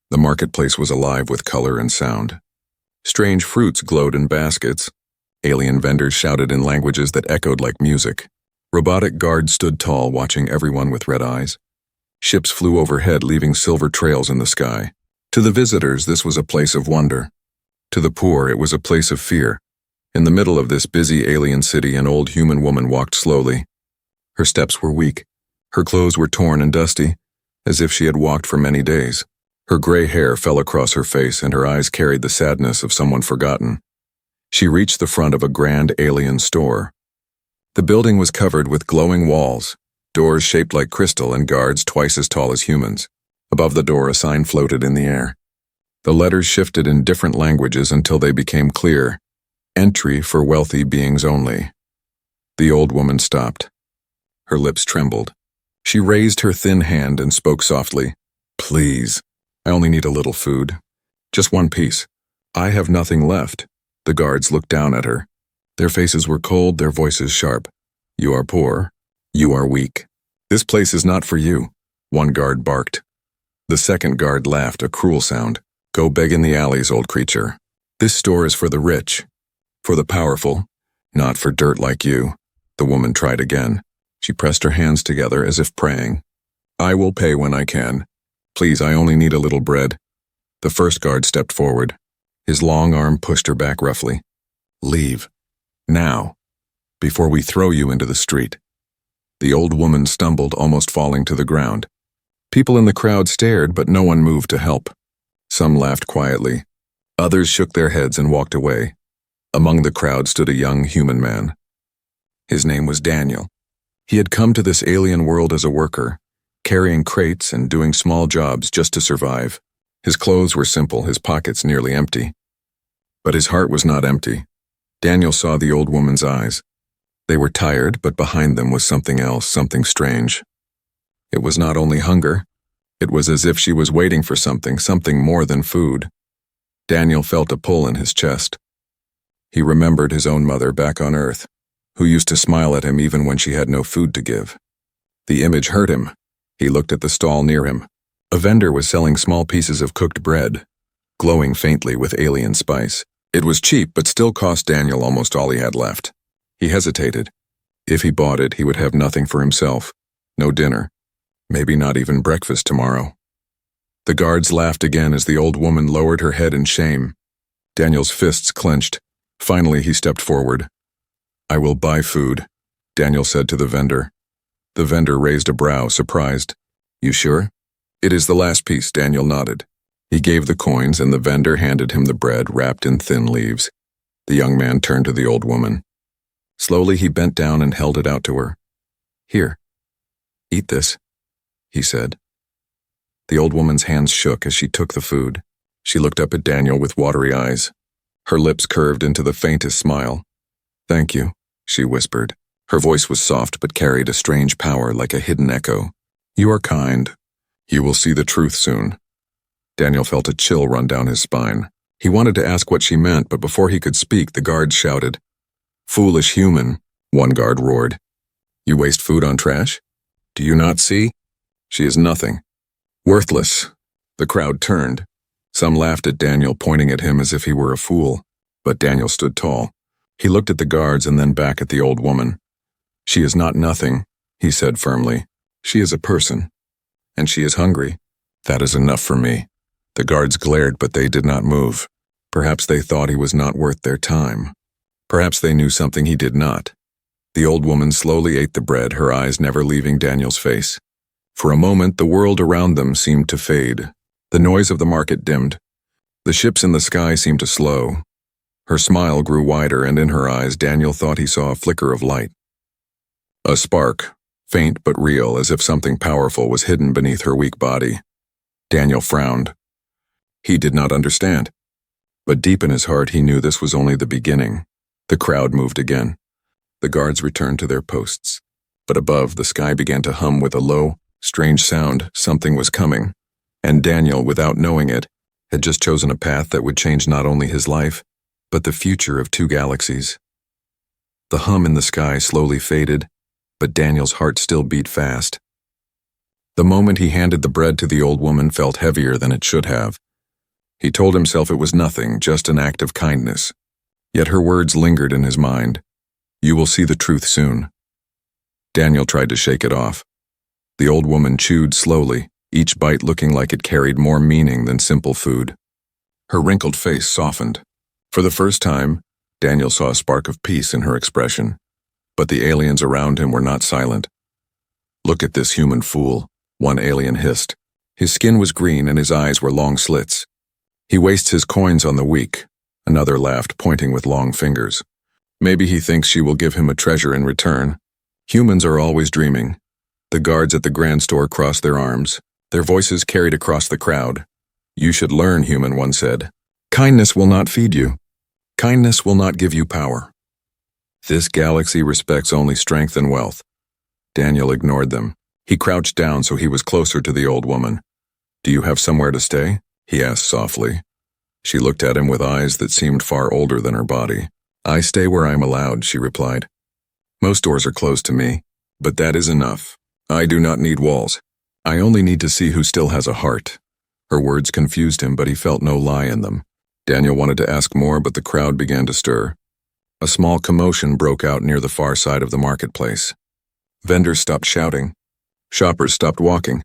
The marketplace was alive with color and sound. Strange fruits glowed in baskets. Alien vendors shouted in languages that echoed like music. Robotic guards stood tall, watching everyone with red eyes. Ships flew overhead, leaving silver trails in the sky. To the visitors, this was a place of wonder. To the poor, it was a place of fear. In the middle of this busy alien city, an old human woman walked slowly. Her steps were weak. Her clothes were torn and dusty, as if she had walked for many days. Her gray hair fell across her face, and her eyes carried the sadness of someone forgotten. She reached the front of a grand alien store. The building was covered with glowing walls, doors shaped like crystal, and guards twice as tall as humans. Above the door, a sign floated in the air. The letters shifted in different languages until they became clear. Entry for wealthy beings only. The old woman stopped. Her lips trembled. She raised her thin hand and spoke softly. "Please, I only need a little food. Just one piece. I have nothing left." The guards looked down at her. Their faces were cold, their voices sharp. "You are poor. You are weak. This place is not for you," one guard barked. The second guard laughed, a cruel sound. "Go beg in the alleys, old creature. This store is for the rich, for the powerful, not for dirt like you." The woman tried again. She pressed her hands together as if praying. "I will pay when I can. Please, I only need a little bread." The first guard stepped forward. His long arm pushed her back roughly. "Leave. Now. Before we throw you into the street." The old woman stumbled, almost falling to the ground. People in the crowd stared, but no one moved to help. Some laughed quietly. Others shook their heads and walked away. Among the crowd stood a young human man. His name was Daniel. He had come to this alien world as a worker, carrying crates and doing small jobs just to survive. His clothes were simple, his pockets nearly empty. But his heart was not empty. Daniel saw the old woman's eyes. They were tired, but behind them was something else, something strange. It was not only hunger. It was as if she was waiting for something, something more than food. Daniel felt a pull in his chest. He remembered his own mother back on Earth, who used to smile at him even when she had no food to give. The image hurt him. He looked at the stall near him. A vendor was selling small pieces of cooked bread, glowing faintly with alien spice. It was cheap, but still cost Daniel almost all he had left. He hesitated. If he bought it, he would have nothing for himself. No dinner. Maybe not even breakfast tomorrow. The guards laughed again as the old woman lowered her head in shame. Daniel's fists clenched. Finally, he stepped forward. "I will buy food," Daniel said to the vendor. The vendor raised a brow, surprised. "You sure?" "It is the last piece," Daniel nodded. He gave the coins, and the vendor handed him the bread wrapped in thin leaves. The young man turned to the old woman. Slowly, he bent down and held it out to her. "Here, eat this," he said. The old woman's hands shook as she took the food. She looked up at Daniel with watery eyes. Her lips curved into the faintest smile. "Thank you," she whispered. Her voice was soft but carried a strange power like a hidden echo. "You are kind. You will see the truth soon." Daniel felt a chill run down his spine. He wanted to ask what she meant, but before he could speak, the guards shouted. "Foolish human," one guard roared. "You waste food on trash? Do you not see? She is nothing. Worthless." The crowd turned. Some laughed at Daniel, pointing at him as if he were a fool. But Daniel stood tall. He looked at the guards and then back at the old woman. "She is not nothing," he said firmly. "She is a person. And she is hungry. That is enough for me." The guards glared, but they did not move. Perhaps they thought he was not worth their time. Perhaps they knew something he did not. The old woman slowly ate the bread, her eyes never leaving Daniel's face. For a moment, the world around them seemed to fade. The noise of the market dimmed. The ships in the sky seemed to slow. Her smile grew wider, and in her eyes, Daniel thought he saw a flicker of light. A spark, faint but real, as if something powerful was hidden beneath her weak body. Daniel frowned. He did not understand. But deep in his heart, he knew this was only the beginning. The crowd moved again. The guards returned to their posts. But above, the sky began to hum with a low, strange sound. Something was coming. And Daniel, without knowing it, had just chosen a path that would change not only his life, but the future of 2 galaxies. The hum in the sky slowly faded, but Daniel's heart still beat fast. The moment he handed the bread to the old woman felt heavier than it should have. He told himself it was nothing, just an act of kindness. Yet her words lingered in his mind. You will see the truth soon. Daniel tried to shake it off. The old woman chewed slowly, each bite looking like it carried more meaning than simple food. Her wrinkled face softened. For the first time, Daniel saw a spark of peace in her expression. But the aliens around him were not silent. Look at this human fool, one alien hissed. His skin was green and his eyes were long slits. He wastes his coins on the weak, another laughed, pointing with long fingers. Maybe he thinks she will give him a treasure in return. Humans are always dreaming. The guards at the grand store crossed their arms, their voices carried across the crowd. You should learn, human, one said. Kindness will not feed you. Kindness will not give you power. This galaxy respects only strength and wealth. Daniel ignored them. He crouched down so he was closer to the old woman. Do you have somewhere to stay? He asked softly. She looked at him with eyes that seemed far older than her body. I stay where I am allowed, she replied. Most doors are closed to me, but that is enough. I do not need walls. I only need to see who still has a heart. Her words confused him, but he felt no lie in them. Daniel wanted to ask more, but the crowd began to stir. A small commotion broke out near the far side of the marketplace. Vendors stopped shouting. Shoppers stopped walking.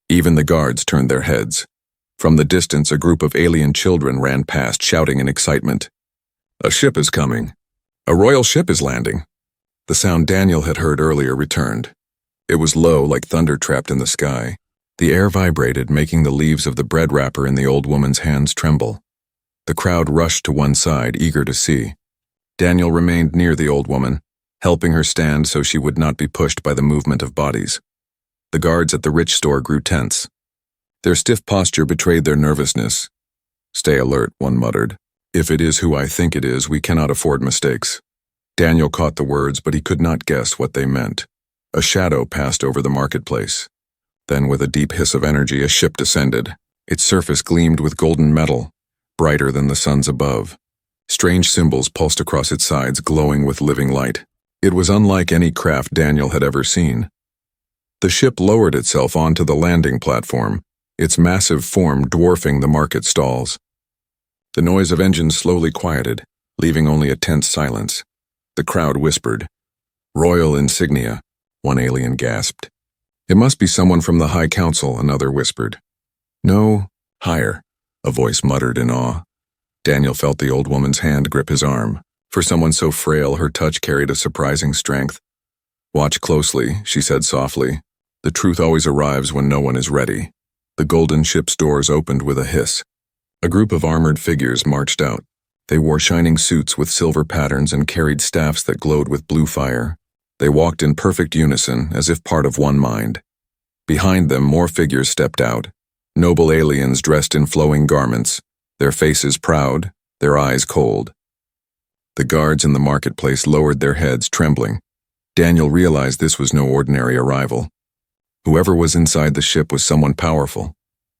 Even the guards turned their heads. From the distance, a group of alien children ran past, shouting in excitement. A ship is coming. A royal ship is landing. The sound Daniel had heard earlier returned. It was low, like thunder trapped in the sky. The air vibrated, making the leaves of the bread wrapper in the old woman's hands tremble. The crowd rushed to one side, eager to see. Daniel remained near the old woman, helping her stand so she would not be pushed by the movement of bodies. The guards at the rich store grew tense. Their stiff posture betrayed their nervousness. Stay alert, one muttered. If it is who I think it is, we cannot afford mistakes. Daniel caught the words, but he could not guess what they meant. A shadow passed over the marketplace. Then, with a deep hiss of energy, a ship descended. Its surface gleamed with golden metal, brighter than the suns above. Strange symbols pulsed across its sides, glowing with living light. It was unlike any craft Daniel had ever seen. The ship lowered itself onto the landing platform, its massive form dwarfing the market stalls. The noise of engines slowly quieted, leaving only a tense silence. The crowd whispered. Royal insignia, one alien gasped. It must be someone from the High Council, another whispered. No, higher, a voice muttered in awe. Daniel felt the old woman's hand grip his arm. For someone so frail, her touch carried a surprising strength. Watch closely, she said softly. The truth always arrives when no one is ready. The golden ship's doors opened with a hiss. A group of armored figures marched out. They wore shining suits with silver patterns and carried staffs that glowed with blue fire. They walked in perfect unison, as if part of one mind. Behind them, more figures stepped out. Noble aliens dressed in flowing garments, their faces proud, their eyes cold. The guards in the marketplace lowered their heads, trembling. Daniel realized this was no ordinary arrival. Whoever was inside the ship was someone powerful,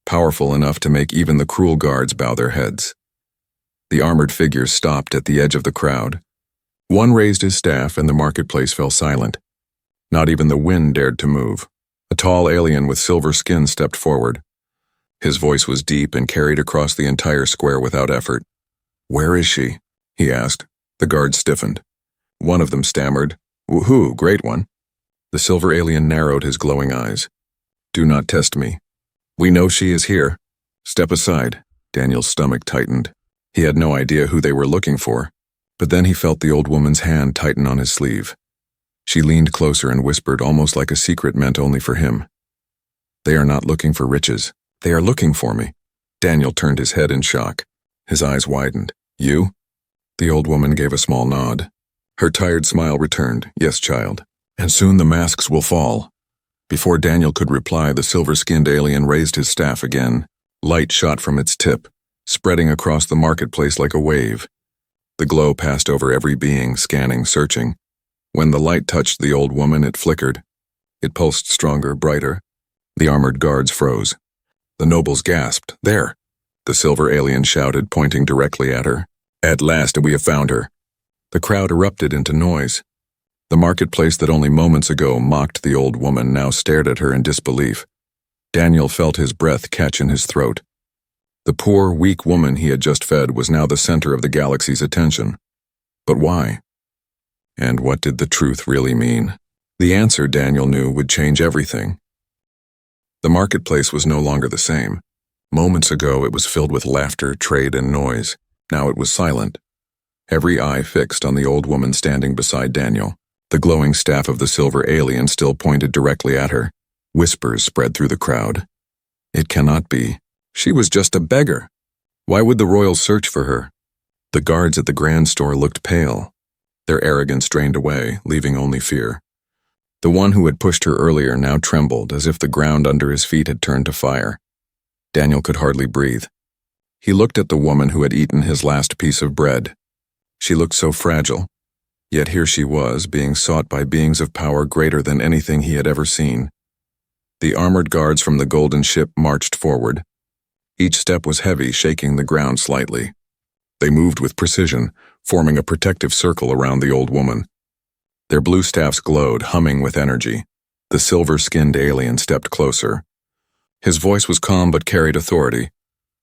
powerful enough to make even the cruel guards bow their heads. The armored figures stopped at the edge of the crowd. One raised his staff and the marketplace fell silent. Not even the wind dared to move. A tall alien with silver skin stepped forward. His voice was deep and carried across the entire square without effort. Where is she? He asked. The guards stiffened. One of them stammered, Woohoo, great one. The silver alien narrowed his glowing eyes. Do not test me. We know she is here. Step aside. Daniel's stomach tightened. He had no idea who they were looking for, but then he felt the old woman's hand tighten on his sleeve. She leaned closer and whispered almost like a secret meant only for him. They are not looking for riches. They are looking for me. Daniel turned his head in shock. His eyes widened. You? The old woman gave a small nod. Her tired smile returned. Yes, child. And soon the masks will fall. Before Daniel could reply, the silver-skinned alien raised his staff again. Light shot from its tip, spreading across the marketplace like a wave. The glow passed over every being, scanning, searching. When the light touched the old woman, it flickered. It pulsed stronger, brighter. The armored guards froze. The nobles gasped. There! The silver alien shouted, pointing directly at her. At last we have found her. The crowd erupted into noise. The marketplace that only moments ago mocked the old woman now stared at her in disbelief. Daniel felt his breath catch in his throat. The poor, weak woman he had just fed was now the center of the galaxy's attention. But why? And what did the truth really mean? The answer, Daniel knew, would change everything. The marketplace was no longer the same. Moments ago it was filled with laughter, trade, and noise. Now it was silent. Every eye fixed on the old woman standing beside Daniel. The glowing staff of the silver alien still pointed directly at her. Whispers spread through the crowd. It cannot be. She was just a beggar. Why would the royals search for her? The guards at the grand store looked pale. Their arrogance drained away, leaving only fear. The one who had pushed her earlier now trembled, as if the ground under his feet had turned to fire. Daniel could hardly breathe. He looked at the woman who had eaten his last piece of bread. She looked so fragile, yet here she was, being sought by beings of power greater than anything he had ever seen. The armored guards from the golden ship marched forward. Each step was heavy, shaking the ground slightly. They moved with precision, forming a protective circle around the old woman. Their blue staffs glowed, humming with energy. The silver-skinned alien stepped closer. His voice was calm but carried authority.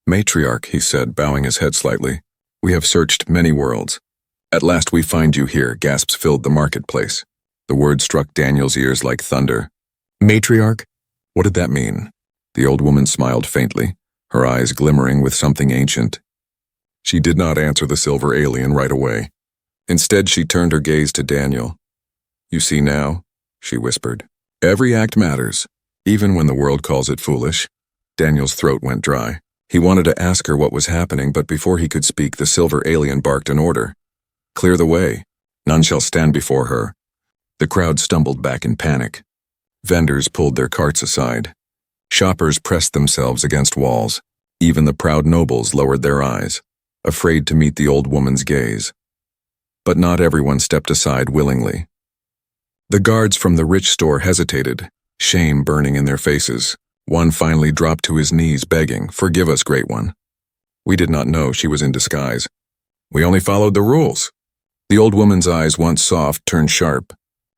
"Matriarch," he said, bowing his head slightly. "We have searched many worlds. At last we find you here," gasps filled the marketplace. The word struck Daniel's ears like thunder. "Matriarch?" What did that mean? The old woman smiled faintly, her eyes glimmering with something ancient. She did not answer the silver alien right away. Instead, she turned her gaze to Daniel. "You see now," she whispered. "Every act matters, even when the world calls it foolish." Daniel's throat went dry. He wanted to ask her what was happening, but before he could speak, the silver alien barked an order. "Clear the way. None shall stand before her." The crowd stumbled back in panic. Vendors pulled their carts aside. Shoppers pressed themselves against walls. Even the proud nobles lowered their eyes, afraid to meet the old woman's gaze. But not everyone stepped aside willingly. The guards from the rich store hesitated, shame burning in their faces. One finally dropped to his knees, begging, "Forgive us, Great One. We did not know she was in disguise. We only followed the rules." The old woman's eyes, once soft, turned sharp.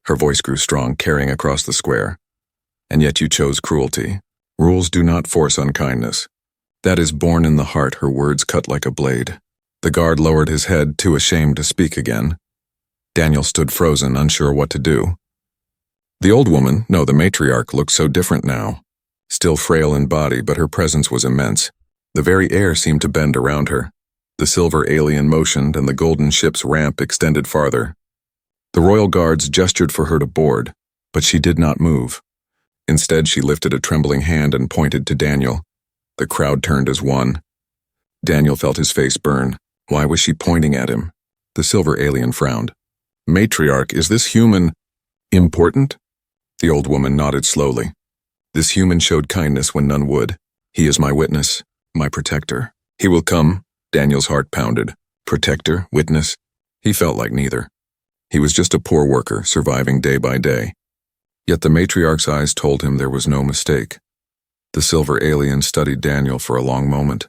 Her voice grew strong, carrying across the square. "And yet you chose cruelty. Rules do not force unkindness. That is born in the heart," her words cut like a blade. The guard lowered his head, too ashamed to speak again. Daniel stood frozen, unsure what to do. The old woman, no, the matriarch, looked so different now. Still frail in body, but her presence was immense. The very air seemed to bend around her. The silver alien motioned, and the golden ship's ramp extended farther. The royal guards gestured for her to board, but she did not move. Instead, she lifted a trembling hand and pointed to Daniel. The crowd turned as one. Daniel felt his face burn. Why was she pointing at him? The silver alien frowned. "Matriarch, is this human important?" The old woman nodded slowly. "This human showed kindness when none would. He is my witness, my protector. He will come." Daniel's heart pounded. Protector? Witness? He felt like neither. He was just a poor worker, surviving day by day. Yet the matriarch's eyes told him there was no mistake. The silver alien studied Daniel for a long moment.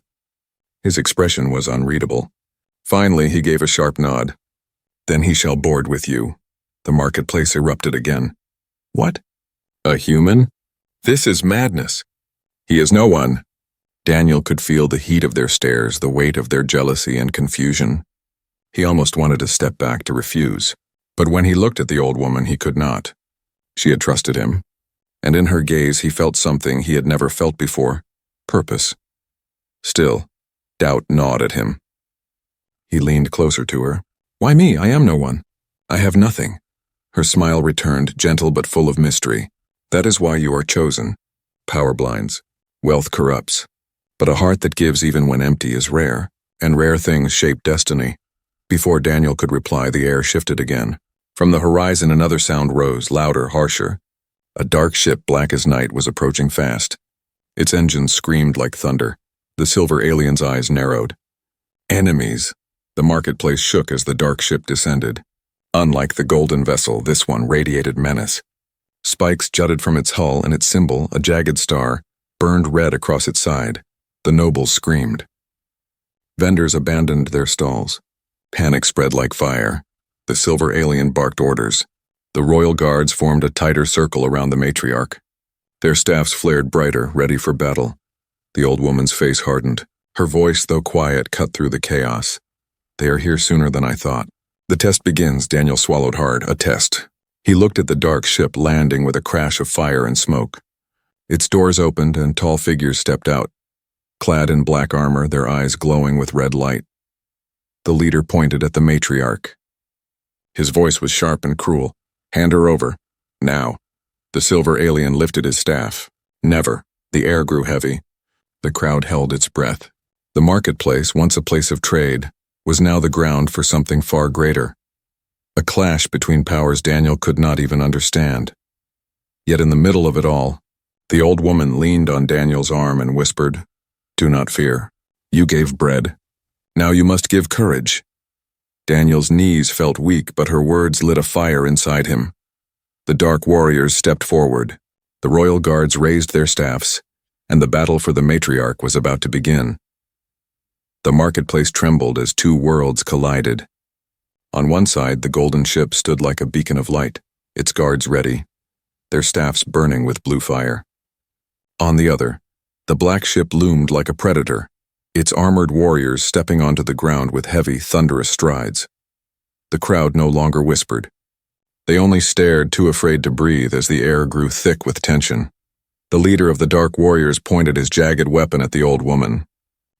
His expression was unreadable. Finally, he gave a sharp nod. "Then he shall board with you." The marketplace erupted again. "What? A human? This is madness. He is no one." Daniel could feel the heat of their stares, the weight of their jealousy and confusion. He almost wanted to step back to refuse. But when he looked at the old woman, he could not. She had trusted him, and in her gaze he felt something he had never felt before: purpose. Still, doubt gnawed at him. He leaned closer to her. "Why me? I am no one. I have nothing." Her smile returned, gentle but full of mystery. "That is why you are chosen. Power blinds. Wealth corrupts. But a heart that gives even when empty is rare, and rare things shape destiny." Before Daniel could reply, the air shifted again. From the horizon another sound rose, louder, harsher. A dark ship, black as night, was approaching fast. Its engines screamed like thunder. The silver alien's eyes narrowed. Enemies! The marketplace shook as the dark ship descended. Unlike the golden vessel, this one radiated menace. Spikes jutted from its hull, and its symbol, a jagged star, burned red across its side. The nobles screamed. Vendors abandoned their stalls. Panic spread like fire. The silver alien barked orders. The royal guards formed a tighter circle around the matriarch. Their staffs flared brighter, ready for battle. The old woman's face hardened. Her voice, though quiet, cut through the chaos. They are here sooner than I thought. The test begins, Daniel swallowed hard. A test. He looked at the dark ship landing with a crash of fire and smoke. Its doors opened and tall figures stepped out, clad in black armor, their eyes glowing with red light. The leader pointed at the matriarch. His voice was sharp and cruel. Hand her over. Now. The silver alien lifted his staff. Never. The air grew heavy. The crowd held its breath. The marketplace, once a place of trade, was now the ground for something far greater. A clash between powers Daniel could not even understand. Yet in the middle of it all, the old woman leaned on Daniel's arm and whispered, "Do not fear. You gave bread. Now you must give courage." Daniel's knees felt weak, but her words lit a fire inside him. The dark warriors stepped forward. The royal guards raised their staffs, and the battle for the matriarch was about to begin. The marketplace trembled as two worlds collided. On one side, the golden ship stood like a beacon of light, its guards ready, their staffs burning with blue fire. On the other, the black ship loomed like a predator, its armored warriors stepping onto the ground with heavy, thunderous strides. The crowd no longer whispered. They only stared, too afraid to breathe, as the air grew thick with tension. The leader of the dark warriors pointed his jagged weapon at the old woman.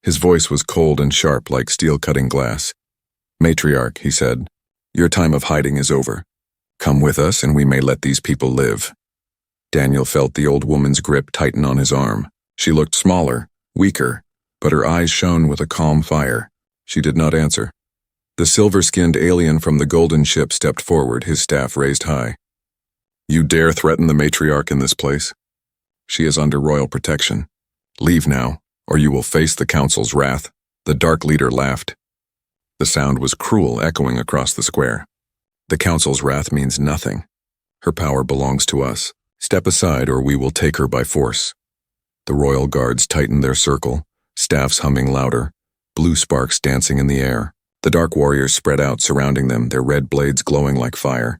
His voice was cold and sharp like steel-cutting glass. "Matriarch," he said, "your time of hiding is over. Come with us and we may let these people live." Daniel felt the old woman's grip tighten on his arm. She looked smaller, weaker, but her eyes shone with a calm fire. She did not answer. The silver-skinned alien from the golden ship stepped forward, his staff raised high. "You dare threaten the matriarch in this place? She is under royal protection. Leave now, or you will face the council's wrath." The dark leader laughed. The sound was cruel, echoing across the square. "The council's wrath means nothing. Her power belongs to us. Step aside, or we will take her by force." The royal guards tightened their circle, staffs humming louder, blue sparks dancing in the air. The dark warriors spread out, surrounding them, their red blades glowing like fire.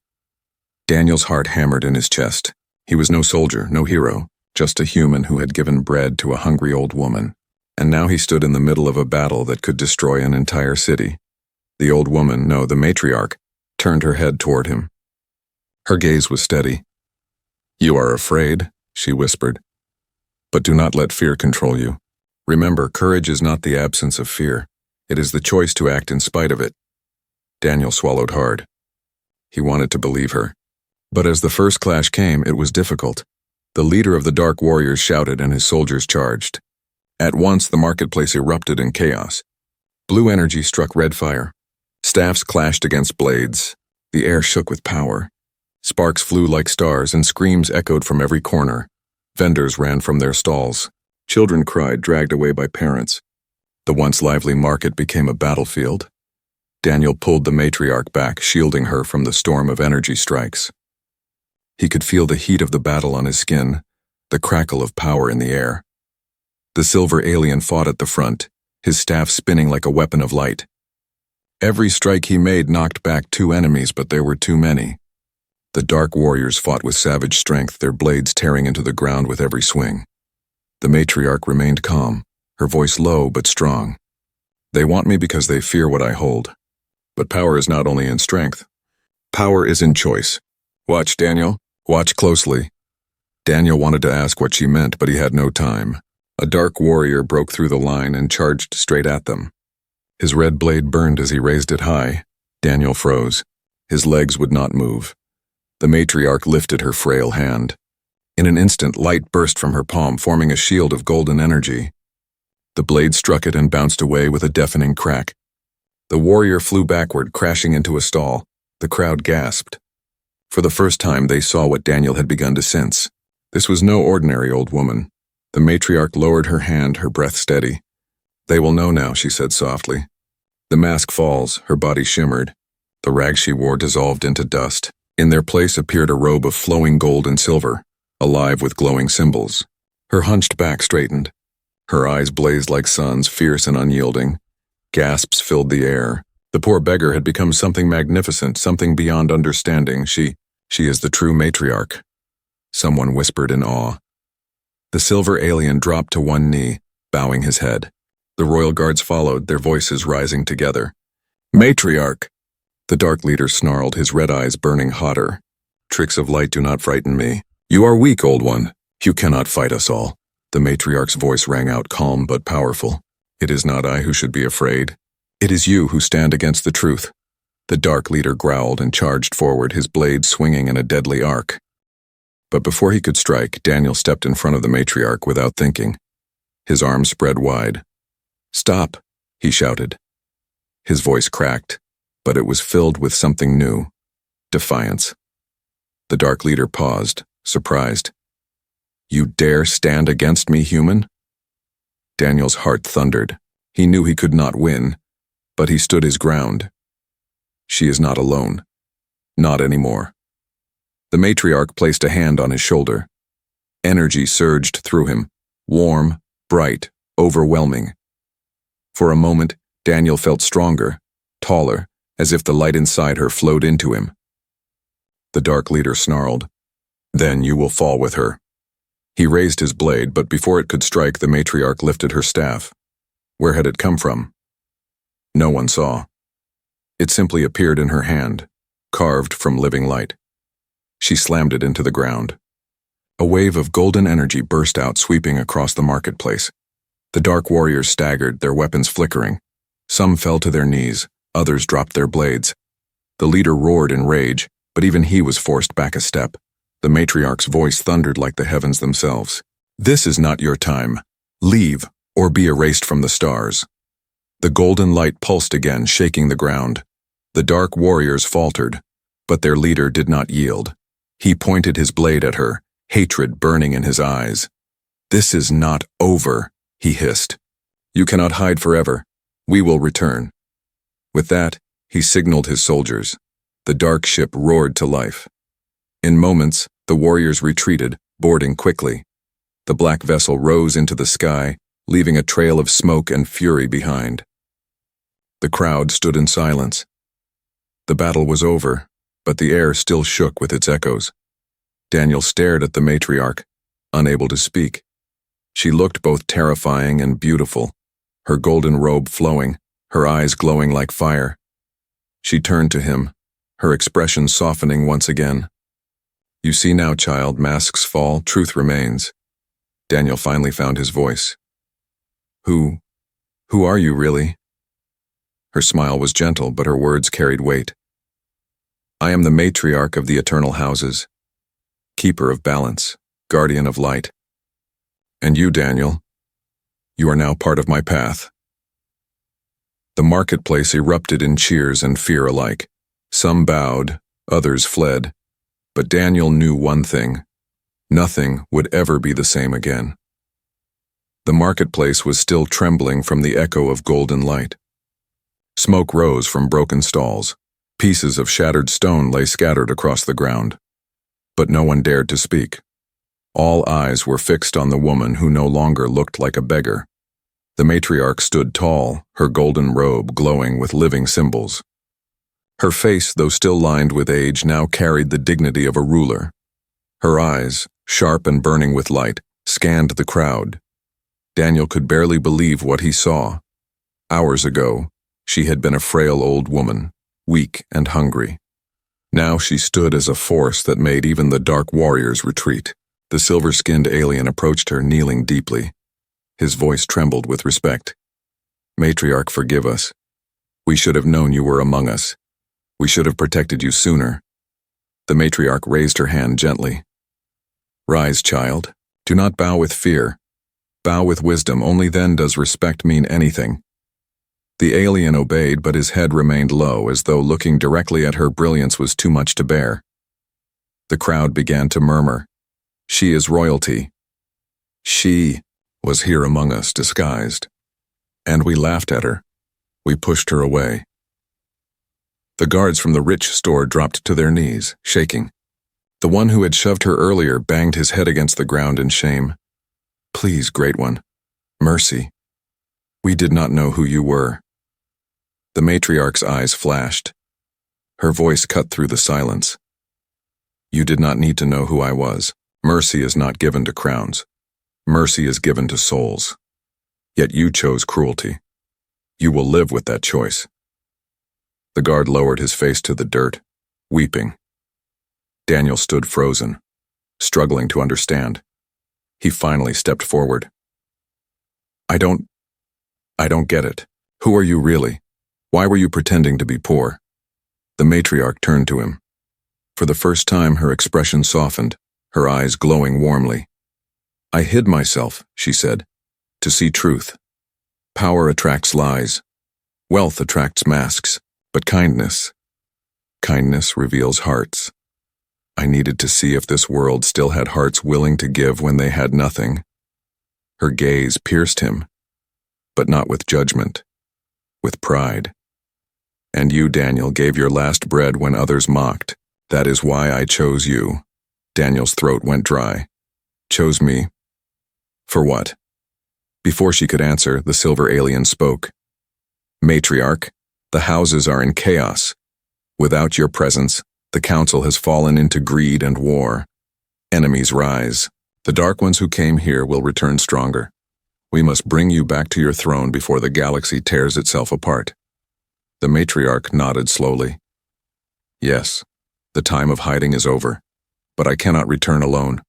Daniel's heart hammered in his chest. He was no soldier, no hero, just a human who had given bread to a hungry old woman. And now he stood in the middle of a battle that could destroy an entire city. The old woman, no, the matriarch, turned her head toward him. Her gaze was steady. "You are afraid," she whispered. "But do not let fear control you. Remember, courage is not the absence of fear. It is the choice to act in spite of it." Daniel swallowed hard. He wanted to believe her. But as the first clash came, it was difficult. The leader of the dark warriors shouted and his soldiers charged. At once, the marketplace erupted in chaos. Blue energy struck red fire. Staffs clashed against blades. The air shook with power. Sparks flew like stars and screams echoed from every corner. Vendors ran from their stalls. Children cried, dragged away by parents. The once lively market became a battlefield. Daniel pulled the matriarch back, shielding her from the storm of energy strikes. He could feel the heat of the battle on his skin, the crackle of power in the air. The silver alien fought at the front, his staff spinning like a weapon of light. Every strike he made knocked back two enemies, but there were too many. The dark warriors fought with savage strength, their blades tearing into the ground with every swing. The matriarch remained calm, her voice low but strong. "They want me because they fear what I hold. But power is not only in strength. Power is in choice. Watch, Daniel. Watch closely." Daniel wanted to ask what she meant, but he had no time. A dark warrior broke through the line and charged straight at them. His red blade burned as he raised it high. Daniel froze. His legs would not move. The matriarch lifted her frail hand. In an instant, light burst from her palm, forming a shield of golden energy. The blade struck it and bounced away with a deafening crack. The warrior flew backward, crashing into a stall. The crowd gasped. For the first time, they saw what Daniel had begun to sense. This was no ordinary old woman. The matriarch lowered her hand, her breath steady. "They will know now," she said softly. The mask falls, her body shimmered. The rags she wore dissolved into dust. In their place appeared a robe of flowing gold and silver, alive with glowing symbols. Her hunched back straightened. Her eyes blazed like suns, fierce and unyielding. Gasps filled the air. The poor beggar had become something magnificent, something beyond understanding. She is the true matriarch. Someone whispered in awe. The silver alien dropped to one knee, bowing his head. The royal guards followed, their voices rising together. Matriarch! The dark leader snarled, his red eyes burning hotter. Tricks of light do not frighten me. You are weak, old one. You cannot fight us all. The matriarch's voice rang out, calm but powerful. It is not I who should be afraid. It is you who stand against the truth. The dark leader growled and charged forward, his blade swinging in a deadly arc. But before he could strike, Daniel stepped in front of the matriarch without thinking. His arms spread wide. Stop, he shouted. His voice cracked, but it was filled with something new. Defiance. The dark leader paused, surprised. You dare stand against me, human? Daniel's heart thundered. He knew he could not win, but he stood his ground. She is not alone. Not anymore. The matriarch placed a hand on his shoulder. Energy surged through him, warm, bright, overwhelming. For a moment, Daniel felt stronger, taller, as if the light inside her flowed into him. The dark leader snarled, "Then you will fall with her." He raised his blade, but before it could strike, the matriarch lifted her staff. Where had it come from? No one saw. It simply appeared in her hand, carved from living light. She slammed it into the ground. A wave of golden energy burst out, sweeping across the marketplace. The dark warriors staggered, their weapons flickering. Some fell to their knees, others dropped their blades. The leader roared in rage, but even he was forced back a step. The matriarch's voice thundered like the heavens themselves. This is not your time. Leave, or be erased from the stars. The golden light pulsed again, shaking the ground. The dark warriors faltered, but their leader did not yield. He pointed his blade at her, hatred burning in his eyes. This is not over, he hissed. You cannot hide forever. We will return. With that, he signaled his soldiers. The dark ship roared to life. In moments, the warriors retreated, boarding quickly. The black vessel rose into the sky, leaving a trail of smoke and fury behind. The crowd stood in silence. The battle was over, but the air still shook with its echoes. Daniel stared at the matriarch, unable to speak. She looked both terrifying and beautiful, her golden robe flowing, her eyes glowing like fire. She turned to him, her expression softening once again. You see now, child, masks fall, truth remains. Daniel finally found his voice. Who are you really? Her smile was gentle, but her words carried weight. I am the matriarch of the eternal houses, keeper of balance, guardian of light. And you, Daniel, you are now part of my path. The marketplace erupted in cheers and fear alike. Some bowed, others fled. But Daniel knew one thing. Nothing would ever be the same again. The marketplace was still trembling from the echo of golden light. Smoke rose from broken stalls. Pieces of shattered stone lay scattered across the ground. But no one dared to speak. All eyes were fixed on the woman who no longer looked like a beggar. The matriarch stood tall, her golden robe glowing with living symbols. Her face, though still lined with age, now carried the dignity of a ruler. Her eyes, sharp and burning with light, scanned the crowd. Daniel could barely believe what he saw. Hours ago, she had been a frail old woman, weak and hungry. Now she stood as a force that made even the dark warriors retreat. The silver-skinned alien approached her, kneeling deeply. His voice trembled with respect. Matriarch, forgive us. We should have known you were among us. We should have protected you sooner. The matriarch raised her hand gently. Rise, child. Do not bow with fear. Bow with wisdom, only then does respect mean anything. The alien obeyed, but his head remained low, as though looking directly at her brilliance was too much to bear. The crowd began to murmur. She is royalty. She was here among us, disguised. And we laughed at her. We pushed her away. The guards from the rich store dropped to their knees, shaking. The one who had shoved her earlier banged his head against the ground in shame. Please, Great One, mercy. We did not know who you were. The matriarch's eyes flashed. Her voice cut through the silence. You did not need to know who I was. Mercy is not given to crowns. Mercy is given to souls. Yet you chose cruelty. You will live with that choice. The guard lowered his face to the dirt, weeping. Daniel stood frozen, struggling to understand. He finally stepped forward. I don't get it. Who are you really? Why were you pretending to be poor? The matriarch turned to him. For the first time, her expression softened, her eyes glowing warmly. I hid myself, she said, to see truth. Power attracts lies. Wealth attracts masks, but kindness reveals hearts. I needed to see if this world still had hearts willing to give when they had nothing. Her gaze pierced him, but not with judgment, with pride. And you, Daniel, gave your last bread when others mocked. That is why I chose you. Daniel's throat went dry. Chose me? For what? Before she could answer, the silver alien spoke. Matriarch, the houses are in chaos. Without your presence, the council has fallen into greed and war. Enemies rise. The dark ones who came here will return stronger. We must bring you back to your throne before the galaxy tears itself apart. The matriarch nodded slowly. Yes, the time of hiding is over, but I cannot return alone.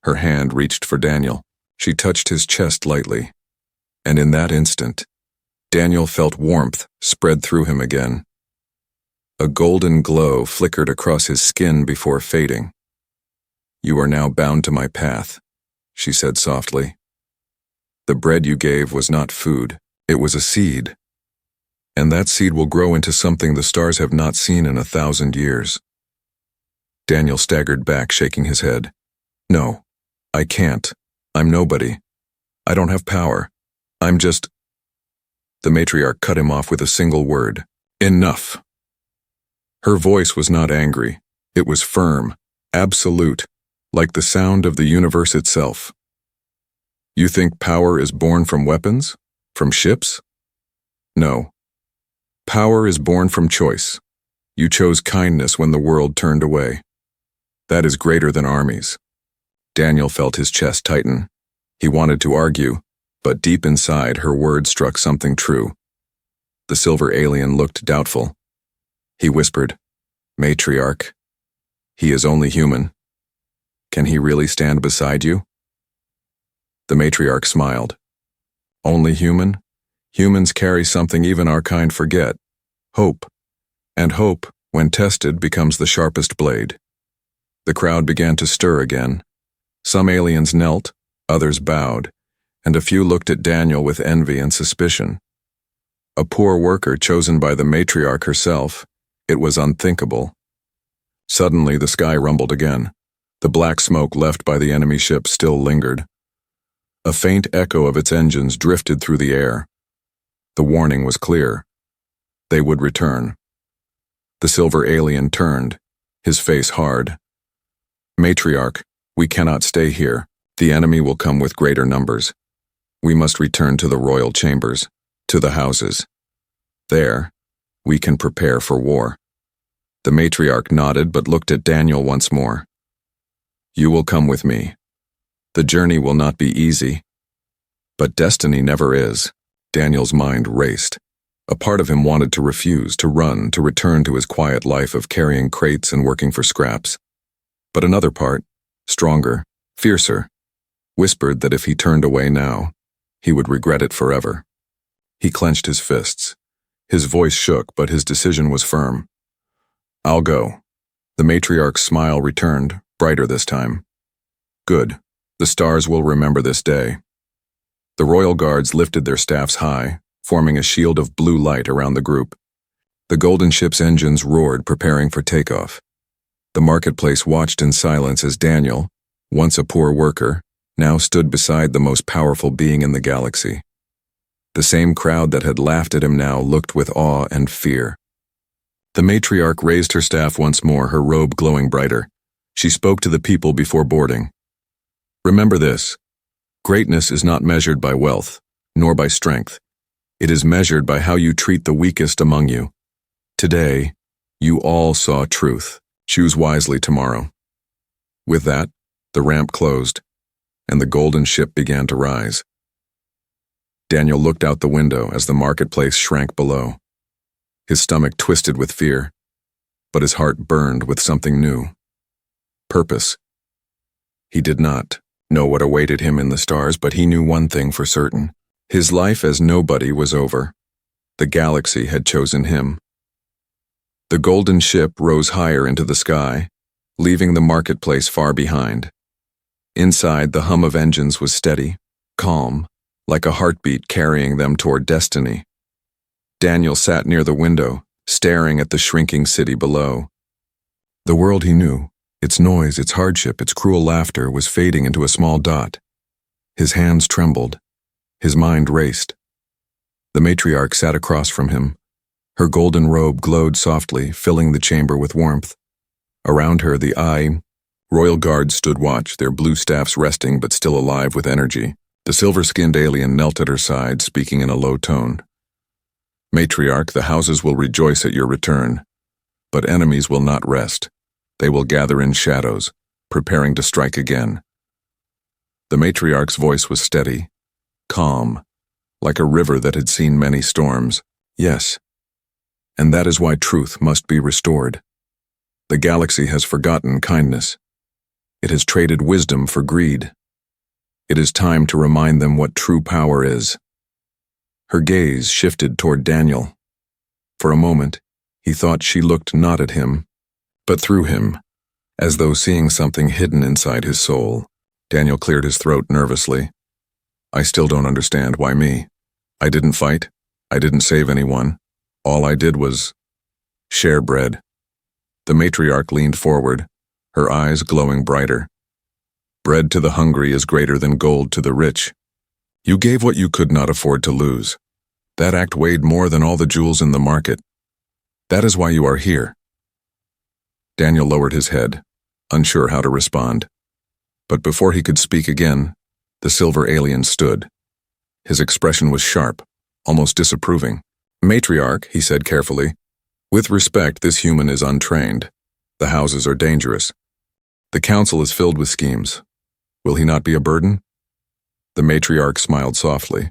Her hand reached for Daniel. She touched his chest lightly, and in that instant, Daniel felt warmth spread through him again. A golden glow flickered across his skin before fading. You are now bound to my path, she said softly. The bread you gave was not food, it was a seed. And that seed will grow into something the stars have not seen in 1,000 years. Daniel staggered back, shaking his head. No, I can't. I'm nobody. I don't have power. I'm just... The matriarch cut him off with a single word. Enough. Her voice was not angry. It was firm, absolute, like the sound of the universe itself. You think power is born from weapons? From ships? No. Power is born from choice. You chose kindness when the world turned away. That is greater than armies. Daniel felt his chest tighten. He wanted to argue, but deep inside her words struck something true. The silver alien looked doubtful. He whispered, Matriarch. He is only human. Can he really stand beside you? The matriarch smiled. Only human? Humans carry something even our kind forget. Hope. And hope, when tested, becomes the sharpest blade. The crowd began to stir again. Some aliens knelt, others bowed, and a few looked at Daniel with envy and suspicion. A poor worker chosen by the matriarch herself, it was unthinkable. Suddenly the sky rumbled again. The black smoke left by the enemy ship still lingered. A faint echo of its engines drifted through the air. The warning was clear. They would return. The silver alien turned, his face hard. Matriarch, we cannot stay here. The enemy will come with greater numbers. We must return to the royal chambers, to the houses. There, we can prepare for war. The matriarch nodded but looked at Daniel once more. You will come with me. The journey will not be easy. But destiny never is. Daniel's mind raced. A part of him wanted to refuse, to run, to return to his quiet life of carrying crates and working for scraps. But another part, stronger, fiercer, whispered that if he turned away now, he would regret it forever. He clenched his fists. His voice shook, but his decision was firm. I'll go. The matriarch's smile returned, brighter this time. Good. The stars will remember this day. The royal guards lifted their staffs high, forming a shield of blue light around the group. The golden ship's engines roared, preparing for takeoff. The marketplace watched in silence as Daniel, once a poor worker, now stood beside the most powerful being in the galaxy. The same crowd that had laughed at him now looked with awe and fear. The matriarch raised her staff once more, her robe glowing brighter. She spoke to the people before boarding. Remember this. Greatness is not measured by wealth, nor by strength. It is measured by how you treat the weakest among you. Today, you all saw truth. Choose wisely tomorrow. With that, the ramp closed. and the golden ship began to rise. Daniel looked out the window as the marketplace shrank below. His stomach twisted with fear, but his heart burned with something new. Purpose. He did not know what awaited him in the stars, but he knew one thing for certain. His life as nobody was over. The galaxy had chosen him. The golden ship rose higher into the sky, leaving the marketplace far behind. Inside, the hum of engines was steady, calm, like a heartbeat carrying them toward destiny. Daniel sat near the window, staring at the shrinking city below. The world he knew, its noise, its hardship, its cruel laughter, was fading into a small dot. His hands trembled. His mind raced. The matriarch sat across from him. Her golden robe glowed softly, filling the chamber with warmth. Around her, the royal guards stood watch, their blue staffs resting but still alive with energy. The silver-skinned alien knelt at her side, speaking in a low tone. Matriarch, the houses will rejoice at your return, but enemies will not rest. They will gather in shadows, preparing to strike again. The matriarch's voice was steady, calm, like a river that had seen many storms. Yes, and that is why truth must be restored. The galaxy has forgotten kindness. It has traded wisdom for greed. It is time to remind them what true power is. Her gaze shifted toward Daniel. For a moment, he thought she looked not at him, but through him, as though seeing something hidden inside his soul. Daniel cleared his throat nervously. I still don't understand. Why me? I didn't fight. I didn't save anyone. All I did was share bread. The matriarch leaned forward, her eyes glowing brighter. Bread to the hungry is greater than gold to the rich. You gave what you could not afford to lose. That act weighed more than all the jewels in the market. That is why you are here. Daniel lowered his head, unsure how to respond. But before he could speak again, the silver alien stood. His expression was sharp, almost disapproving. Matriarch, he said carefully, with respect, this human is untrained. The houses are dangerous. The council is filled with schemes. Will he not be a burden? The matriarch smiled softly.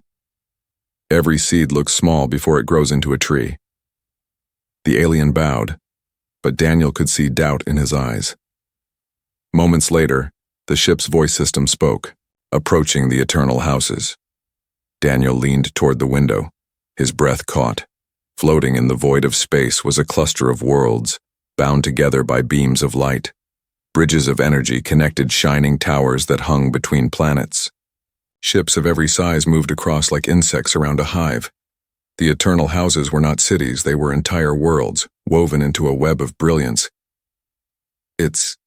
Every seed looks small before it grows into a tree. The alien bowed, but Daniel could see doubt in his eyes. Moments later, the ship's voice system spoke, approaching the eternal houses. Daniel leaned toward the window, his breath caught. Floating in the void of space was a cluster of worlds, bound together by beams of light. Bridges of energy connected shining towers that hung between planets. Ships of every size moved across like insects around a hive. The eternal houses were not cities, they were entire worlds, woven into a web of brilliance. It's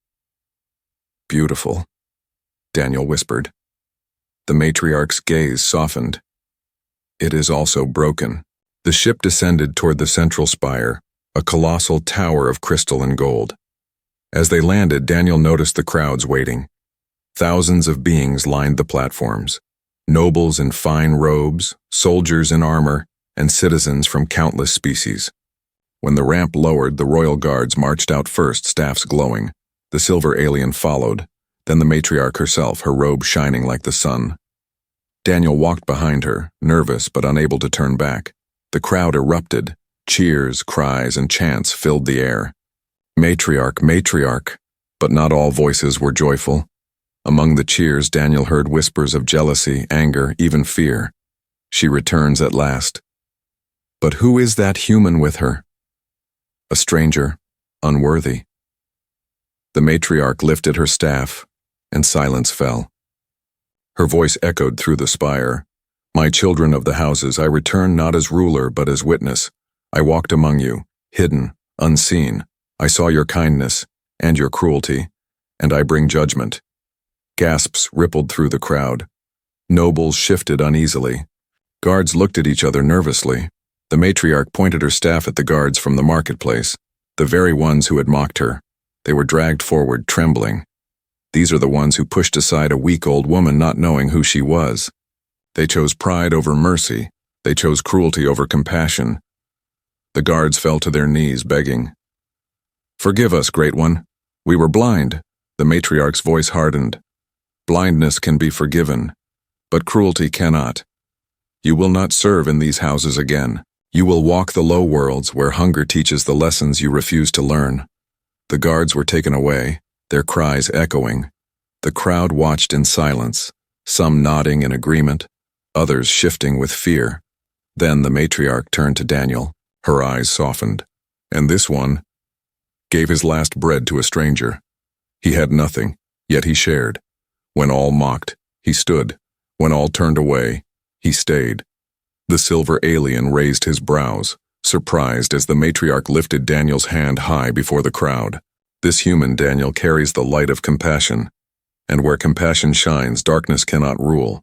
beautiful, Daniel whispered. The matriarch's gaze softened. It is also broken. The ship descended toward the central spire, a colossal tower of crystal and gold. As they landed, Daniel noticed the crowds waiting. Thousands of beings lined the platforms. Nobles in fine robes, soldiers in armor, and citizens from countless species. When the ramp lowered, the royal guards marched out first, staffs glowing. The silver alien followed, then the matriarch herself, her robe shining like the sun. Daniel walked behind her, nervous but unable to turn back. The crowd erupted. Cheers, cries, and chants filled the air. Matriarch, matriarch, but not all voices were joyful. Among the cheers, Daniel heard whispers of jealousy, anger, even fear. She returns at last. But who is that human with her? A stranger, unworthy. The matriarch lifted her staff, and silence fell. Her voice echoed through the spire. My children of the houses, I return not as ruler but as witness. I walked among you, hidden, unseen. I saw your kindness and your cruelty, and I bring judgment. Gasps rippled through the crowd. Nobles shifted uneasily. Guards looked at each other nervously. The matriarch pointed her staff at the guards from the marketplace, the very ones who had mocked her. They were dragged forward, trembling. These are the ones who pushed aside a weak old woman not knowing who she was. They chose pride over mercy. They chose cruelty over compassion. The guards fell to their knees, begging. Forgive us, Great One. We were blind. The matriarch's voice hardened. Blindness can be forgiven, but cruelty cannot. You will not serve in these houses again. You will walk the low worlds where hunger teaches the lessons you refuse to learn. The guards were taken away, their cries echoing. The crowd watched in silence, some nodding in agreement, others shifting with fear. Then the matriarch turned to Daniel, her eyes softened. And this one gave his last bread to a stranger. He had nothing, yet he shared. When all mocked, he stood. When all turned away, he stayed. The silver alien raised his brows, surprised as the matriarch lifted Daniel's hand high before the crowd. This human, Daniel, carries the light of compassion, and where compassion shines, darkness cannot rule.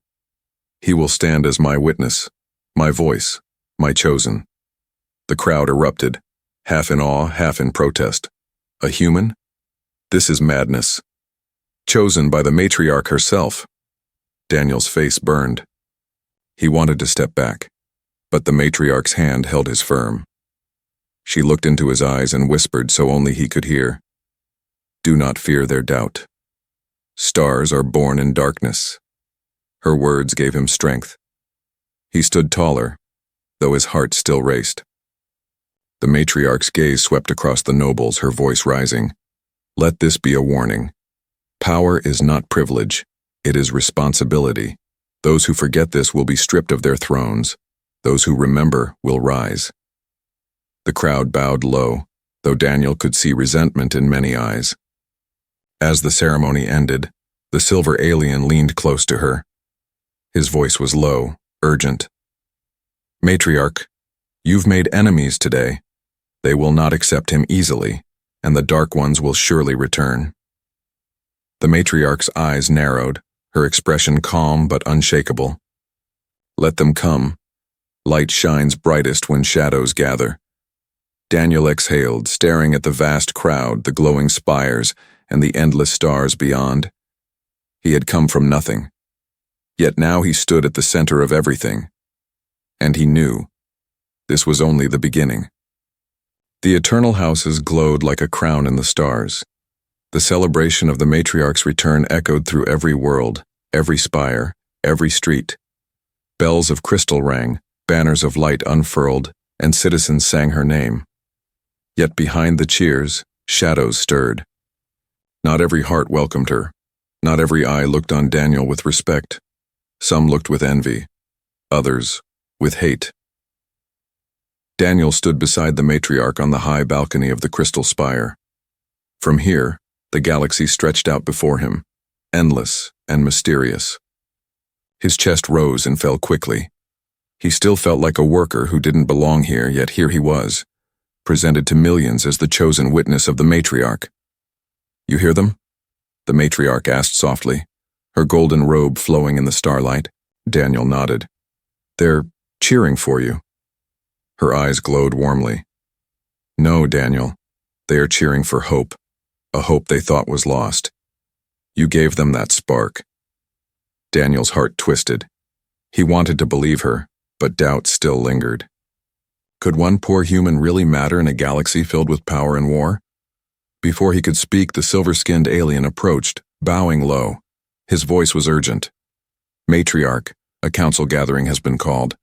He will stand as my witness, my voice, my chosen. The crowd erupted, half in awe, half in protest. A human? This is madness. Chosen by the matriarch herself. Daniel's face burned. He wanted to step back, but the matriarch's hand held his firm. She looked into his eyes and whispered so only he could hear. Do not fear their doubt. Stars are born in darkness. Her words gave him strength. He stood taller, though his heart still raced. The matriarch's gaze swept across the nobles, her voice rising. Let this be a warning. Power is not privilege, it is responsibility. Those who forget this will be stripped of their thrones. Those who remember will rise. The crowd bowed low, though Daniel could see resentment in many eyes. As the ceremony ended, the silver alien leaned close to her. His voice was low, urgent. Matriarch, you've made enemies today. They will not accept him easily, and the dark ones will surely return. The matriarch's eyes narrowed, her expression calm but unshakable. Let them come. Light shines brightest when shadows gather. Daniel exhaled, staring at the vast crowd, the glowing spires, and the endless stars beyond. He had come from nothing. Yet now he stood at the center of everything. And he knew. This was only the beginning. The eternal houses glowed like a crown in the stars. The celebration of the matriarch's return echoed through every world, every spire, every street. Bells of crystal rang, banners of light unfurled, and citizens sang her name. Yet behind the cheers, shadows stirred. Not every heart welcomed her. Not every eye looked on Daniel with respect. Some looked with envy, others with hate. Daniel stood beside the matriarch on the high balcony of the crystal spire. From here, the galaxy stretched out before him, endless and mysterious. His chest rose and fell quickly. He still felt like a worker who didn't belong here, yet here he was, presented to millions as the chosen witness of the matriarch. You hear them? The matriarch asked softly, her golden robe flowing in the starlight. Daniel nodded. They're cheering for you. Her eyes glowed warmly. No, Daniel. They are cheering for hope, a hope they thought was lost. You gave them that spark. Daniel's heart twisted. He wanted to believe her, but doubt still lingered. Could one poor human really matter in a galaxy filled with power and war? Before he could speak, the silver-skinned alien approached, bowing low. His voice was urgent. Matriarch, a council gathering has been called.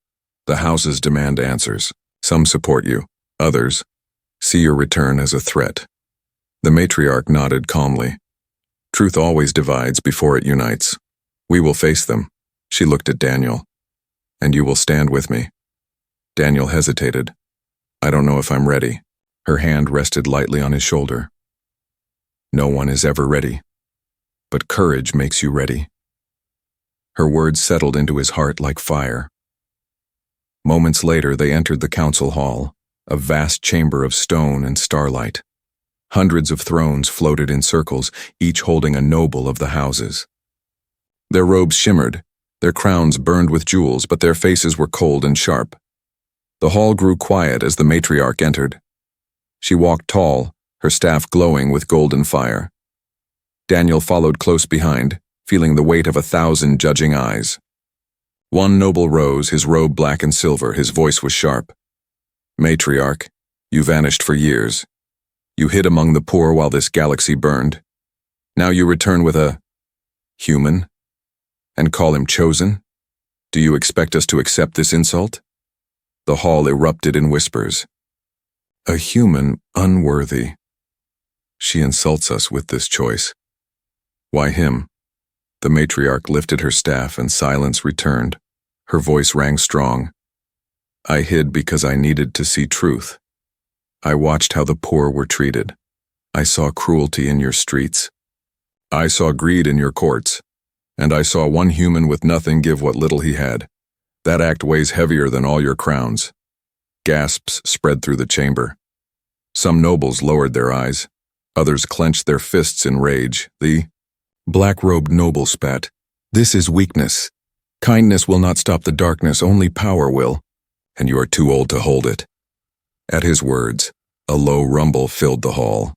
The houses demand answers. Some support you, others see your return as a threat. The matriarch nodded calmly. Truth always divides before it unites. We will face them. She looked at Daniel. And you will stand with me. Daniel hesitated. I don't know if I'm ready. Her hand rested lightly on his shoulder. No one is ever ready. But courage makes you ready. Her words settled into his heart like fire. Moments later, they entered the council hall, a vast chamber of stone and starlight. Hundreds of thrones floated in circles, each holding a noble of the houses. Their robes shimmered, their crowns burned with jewels, but their faces were cold and sharp. The hall grew quiet as the matriarch entered. She walked tall, her staff glowing with golden fire. Daniel followed close behind, feeling the weight of 1,000 judging eyes. One noble rose, his robe black and silver, his voice was sharp. Matriarch, you vanished for years. You hid among the poor while this galaxy burned. Now you return with a human, And call him chosen? Do you expect us to accept this insult? The hall erupted in whispers. A human unworthy. She insults us with this choice. Why him? The matriarch lifted her staff and silence returned. Her voice rang strong. I hid because I needed to see truth. I watched how the poor were treated. I saw cruelty in your streets. I saw greed in your courts. And I saw one human with nothing give what little he had. That act weighs heavier than all your crowns. Gasps spread through the chamber. Some nobles lowered their eyes. Others clenched their fists in rage. The black-robed noble spat. This is weakness. Kindness will not stop the darkness, only power will. And you are too old to hold it. At his words, a low rumble filled the hall.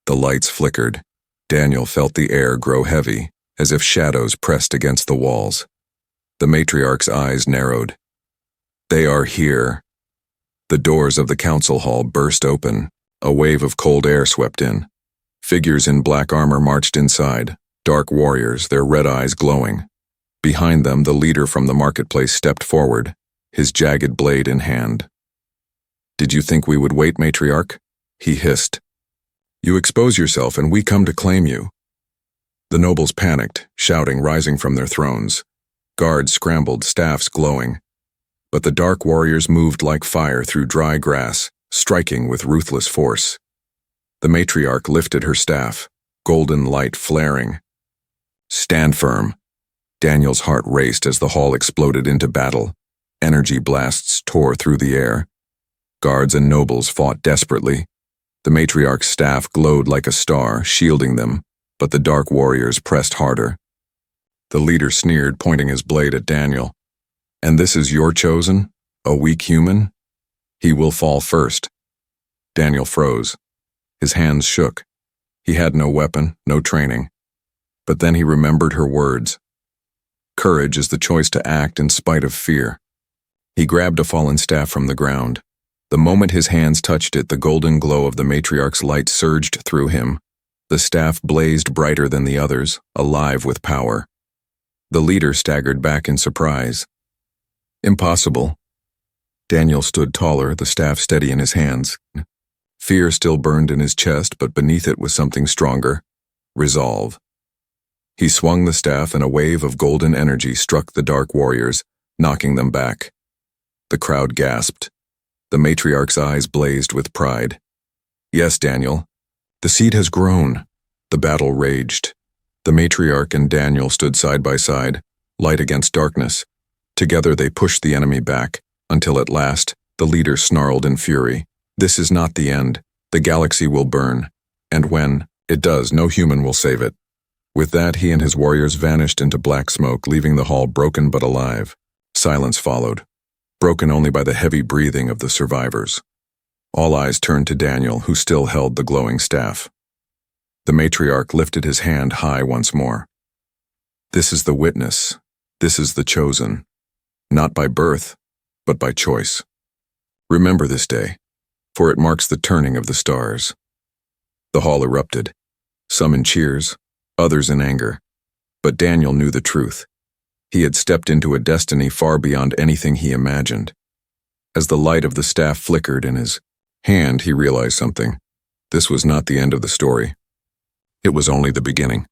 The lights flickered. Daniel felt the air grow heavy, as if shadows pressed against the walls. The matriarch's eyes narrowed. They are here. The doors of the council hall burst open. A wave of cold air swept in. Figures in black armor marched inside, dark warriors, their red eyes glowing. Behind them, the leader from the marketplace stepped forward, his jagged blade in hand. Did you think we would wait, matriarch? He hissed. You expose yourself and we come to claim you. The nobles panicked, shouting, rising from their thrones. Guards scrambled, staffs glowing. But the dark warriors moved like fire through dry grass, striking with ruthless force. The matriarch lifted her staff, golden light flaring. Stand firm. Daniel's heart raced as the hall exploded into battle. Energy blasts tore through the air. Guards and nobles fought desperately. The matriarch's staff glowed like a star, shielding them, but the dark warriors pressed harder. The leader sneered, pointing his blade at Daniel. And this is your chosen? A weak human? He will fall first. Daniel froze. His hands shook. He had no weapon, no training. But then he remembered her words. Courage is the choice to act in spite of fear. He grabbed a fallen staff from the ground. The moment his hands touched it, the golden glow of the matriarch's light surged through him. The staff blazed brighter than the others, alive with power. The leader staggered back in surprise. Impossible. Daniel stood taller, the staff steady in his hands. Fear still burned in his chest, but beneath it was something stronger. Resolve. He swung the staff and a wave of golden energy struck the dark warriors, knocking them back. The crowd gasped. The matriarch's eyes blazed with pride. Yes, Daniel. The seed has grown. The battle raged. The matriarch and Daniel stood side by side, light against darkness. Together they pushed the enemy back, until at last, the leader snarled in fury. This is not the end. The galaxy will burn. And when it does, no human will save it. With that, he and his warriors vanished into black smoke, leaving the hall broken but alive. Silence followed, broken only by the heavy breathing of the survivors. All eyes turned to Daniel, who still held the glowing staff. The matriarch lifted his hand high once more. This is the witness. This is the chosen. Not by birth, but by choice. Remember this day, for it marks the turning of the stars. The hall erupted, some in cheers, others in anger. But Daniel knew the truth. He had stepped into a destiny far beyond anything he imagined. As the light of the staff flickered in his hand, he realized something. This was not the end of the story. It was only the beginning.